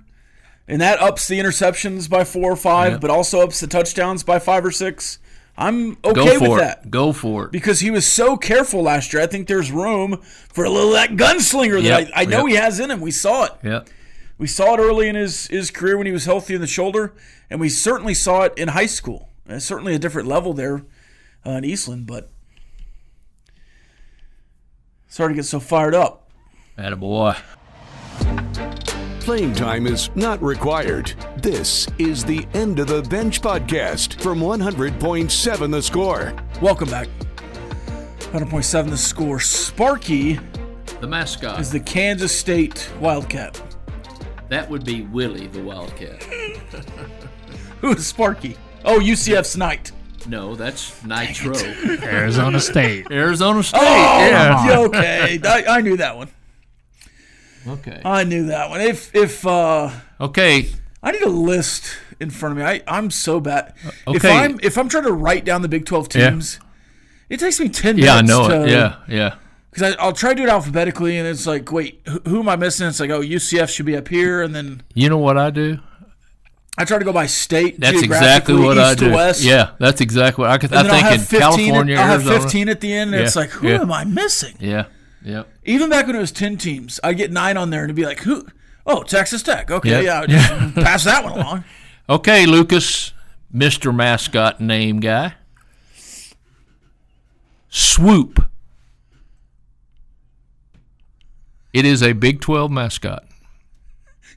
and that ups the interceptions by 4 or 5, but also ups the touchdowns by 5 or 6, I'm okay with that. Go for it. Because he was so careful last year. I think there's room for a little of that gunslinger that I know he has in him. We saw it. Yep. We saw it early in his career when he was healthy in the shoulder, and we certainly saw it in high school. Certainly a different level there in Eastland, but sorry to get so fired up. Attaboy. Playing time is not required. This is the End of the Bench podcast from 100.7 The Score. Welcome back. 100.7 The Score. Sparky, the mascot, is the Kansas State Wildcat. That would be Willie the Wildcat. Who is Sparky? Oh, UCF's Knight. No, that's Nitro. Arizona State. Arizona State. Oh, yeah. Okay. I knew that one. Okay. I knew that one. Okay. I need a list in front of me. I'm so bad. Okay. If I'm trying to write down the Big 12 teams, it takes me 10 minutes. Yeah, I know it. Yeah. Because I'll try to do it alphabetically, and it's like, wait, who am I missing? It's like, oh, UCF should be up here, and then You know what I do? I try to go by state. That's exactly what I east do. to west. Yeah, that's exactly what I think. In 15, California, I'll have Arizona. 15 at the end, and it's like, who am I missing? Yeah, yep. Even back when it was 10 teams, I'd get 9 on there, and it'd be like, who? Oh, Texas Tech. Okay, Yep. just pass that one along. Okay, Lucas, Mr. Mascot name guy. Swoop. It is a Big 12 mascot.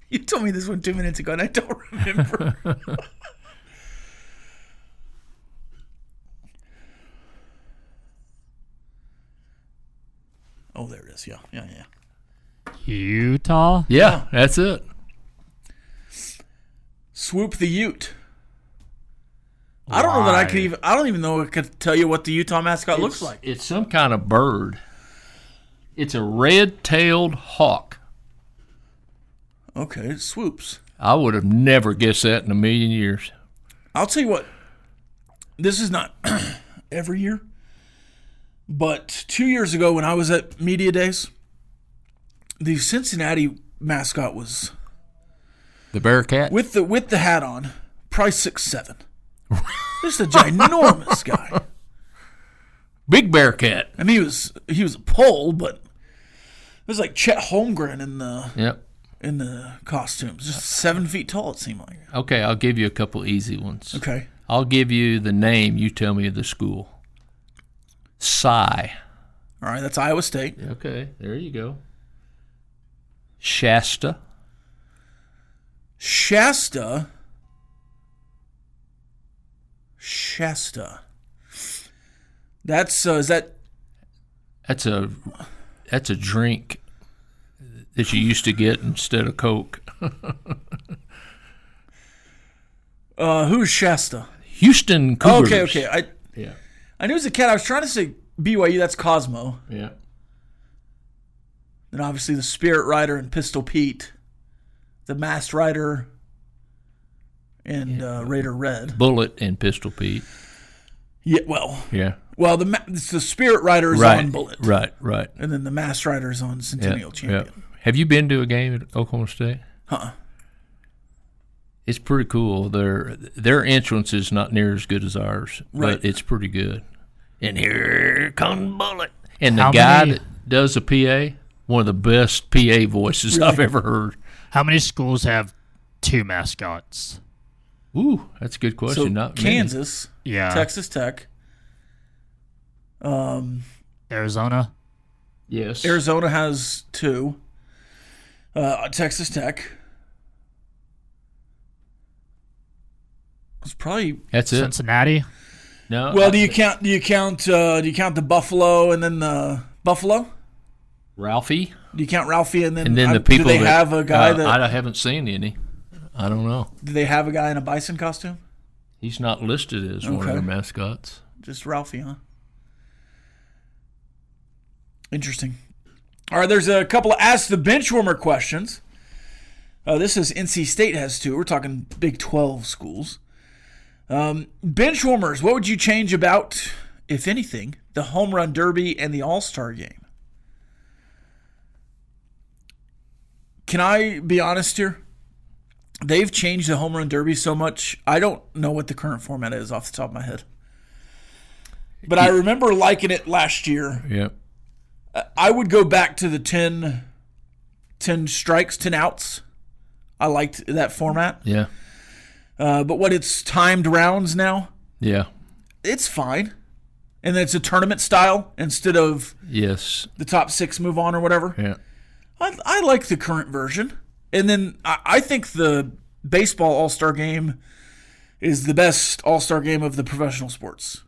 You told me this one 2 minutes ago, and I don't remember. Oh, there it is. Yeah. Utah? Yeah, that's it. Swoop the Ute. I don't know that I could even. I don't even know I could tell you what the Utah mascot looks like. It's some kind of bird. It's a red-tailed hawk. Okay, it swoops. I would have never guessed that in a million years. I'll tell you what. This is not every year, but 2 years ago when I was at Media Days, the Cincinnati mascot was The Bearcat? with the hat on, probably 6'7". Just a ginormous guy. Big Bearcat. I mean, he was a pole, but it was like Chet Holmgren Yep. in the costumes. Just 7 feet tall, it seemed like. Okay, I'll give you a couple easy ones. Okay. I'll give you the name. You tell me the school. Cy. All right, that's Iowa State. Okay, there you go. Shasta. Shasta. That's is that That's a drink that you used to get instead of Coke. who's Shasta? Houston Cougars. Okay. Yeah. I knew it was a cat. I was trying to say BYU. That's Cosmo. Yeah. Then obviously the Spirit Rider and Pistol Pete, the Masked Rider, and Raider Red. Bullet and Pistol Pete. Yeah. Well, Yeah. it's the Spirit Rider is Right. on Bullet. Right. And then the Masked Rider is on Centennial Champion. Yeah. Have you been to a game at Oklahoma State? Huh. It's pretty cool. Their entrance is not near as good as ours, Right. but it's pretty good. And here comes Bullet. And the How guy many- that does the PA, one of the best PA voices I've ever heard. How many schools have 2 mascots? Ooh, that's a good question. So Not many. Kansas, Yeah. Texas Tech, Arizona? Yes. Arizona has 2. Texas Tech. It's probably. That's it. Cincinnati? No. Well, do you count the Buffalo and then the Buffalo? Ralphie? Do you count Ralphie and then And then the people do they that, have a guy that I haven't seen any. I don't know. do they have a guy in a bison costume? He's not listed as one of Okay. their mascots. Just Ralphie, huh? Interesting. All right, there's a couple of Ask the Benchwarmer questions. This is NC State has 2. We're talking Big 12 schools. Benchwarmers, what would you change about, if anything, the Home Run Derby and the All-Star Game? Can I be honest here? They've changed the Home Run Derby so much, I don't know what the current format is off the top of my head. But I remember liking it last year. Yep. I would go back to the 10 strikes, 10 outs. I liked that format. Yeah. But what it's timed rounds now, Yeah. it's fine. And then it's a tournament style instead of Yes. the top 6 move on or whatever. Yeah. I like the current version. And then I think the baseball All-Star Game is the best All-Star Game of the professional sports.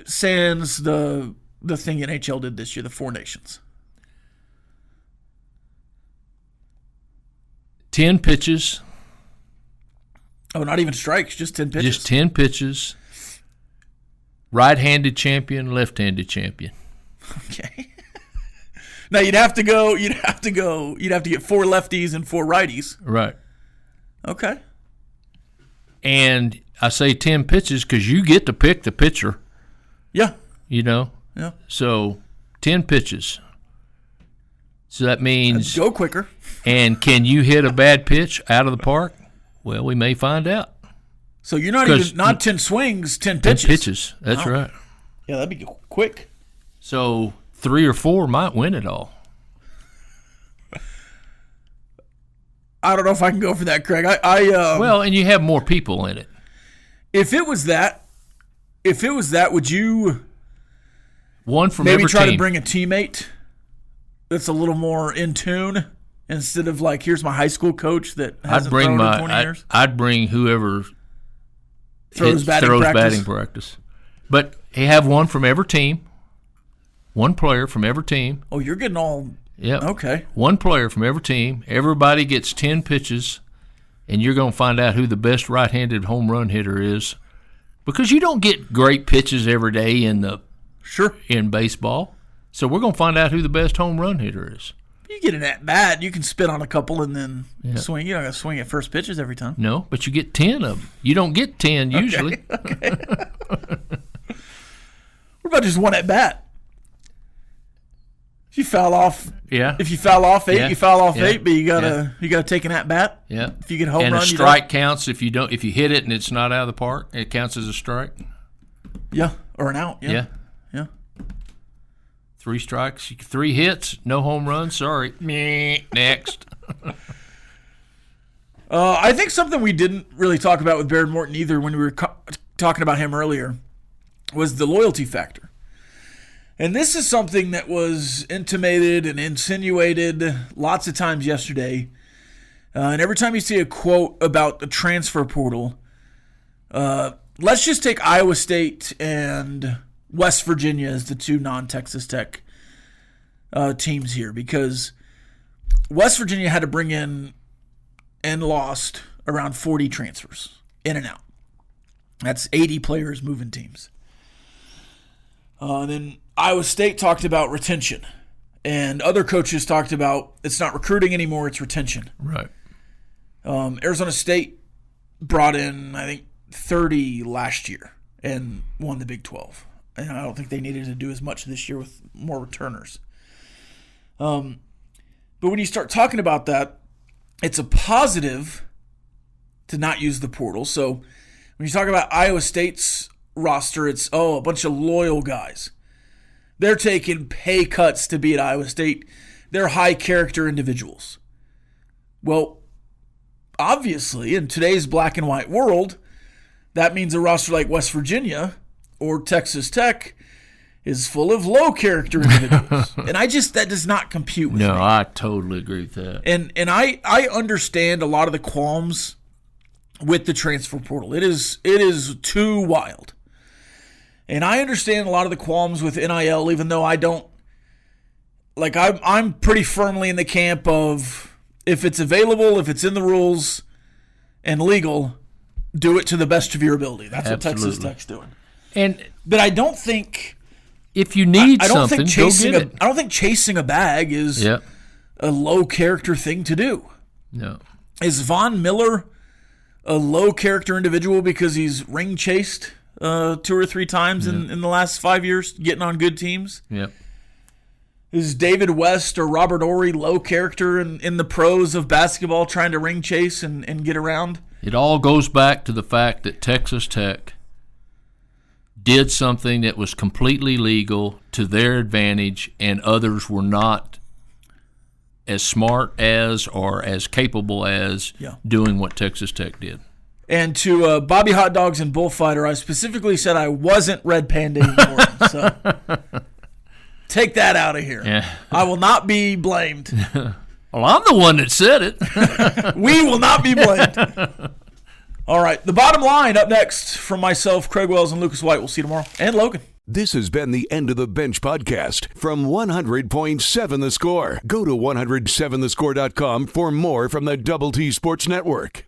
Sans the thing NHL did this year, the 4 Nations. 10 pitches. Oh, not even strikes, just 10 pitches. Just 10 pitches. Right-handed champion, left-handed champion. Okay. Now you'd have to get 4 lefties and 4 righties. Right. Okay. And I say 10 pitches because you get to pick the pitcher, Yeah. you know. Yeah. So 10 pitches. So that means go quicker. And can you hit a bad pitch out of the park? Well, we may find out. So you're not 10 swings, 10 pitches. 10 pitches. That's right. Yeah, that'd be quick. So 3 or 4 might win it all. I don't know if I can go for that, Craig. Well, and you have more people in it. If it was that, would you one from maybe every try team. to bring a teammate that's a little more in tune instead of like, here's my high school coach that hasn't thrown in 20 years? I'd bring whoever throws batting practice. But you have one from every team, one player from every team. Oh, you're getting all okay. One player from every team. Everybody gets 10 pitches, and you're going to find out who the best right-handed home run hitter is, because you don't get great pitches every day in baseball. So we're going to find out who the best home run hitter is. You get an at-bat, you can spit on a couple and then swing. You're not going to swing at first pitches every time. No, but you get 10 of them. You don't get 10 usually. Okay. What about just one at-bat? If you foul off, If you foul off 8, you foul off 8, but you gotta take an at-bat. Yeah. If you get a home run, a strike counts if you hit it and it's not out of the park. It counts as a strike. Yeah, or an out. Yeah. 3 strikes, 3 hits, no home runs. Sorry. Next. I think something we didn't really talk about with Behren Morton either when we were talking about him earlier was the loyalty factor. And this is something that was intimated and insinuated lots of times yesterday. And every time you see a quote about the transfer portal, let's just take Iowa State and West Virginia as the 2 non-Texas Tech teams here, because West Virginia had to bring in and lost around 40 transfers in and out. That's 80 players moving teams. Then Iowa State talked about retention, and other coaches talked about it's not recruiting anymore, it's retention. Right. Arizona State brought in, I think, 30 last year and won the Big 12. And I don't think they needed to do as much this year with more returners. But when you start talking about that, it's a positive to not use the portal. So when you talk about Iowa State's roster, it's, a bunch of loyal guys. They're taking pay cuts to be at Iowa State. They're high-character individuals. Well, obviously, in today's black and white world, that means a roster like West Virginia or Texas Tech is full of low-character individuals. And that does not compute with me. No, I totally agree with that. And I understand a lot of the qualms with the transfer portal. It is too wild. And I understand a lot of the qualms with NIL, even though I don't like. I'm pretty firmly in the camp of, if it's available, if it's in the rules and legal, do it to the best of your ability. That's Absolutely. what Texas Tech's doing. But I don't think, if you need I don't something, think chasing go get it. I don't think chasing a bag is a low character thing to do. No. Is Von Miller a low character individual because he's ring chased 2 or 3 times in the last 5 years, getting on good teams? Yep. Is David West or Robert Ory low character in the pros of basketball, trying to ring chase and get around? It all goes back to the fact that Texas Tech did something that was completely legal to their advantage, and others were not as smart as or as capable as doing what Texas Tech did. And to Bobby Hot Dogs and Bullfighter, I specifically said I wasn't Red Panda anymore. So take that out of here. Yeah. I will not be blamed. Well, I'm the one that said it. We will not be blamed. All right, the bottom line up next from myself, Craig Wells, and Lucas White. We'll see you tomorrow. And Logan. This has been the End of the Bench podcast from 100.7 The Score. Go to 107thescore.com for more from the Double T Sports Network.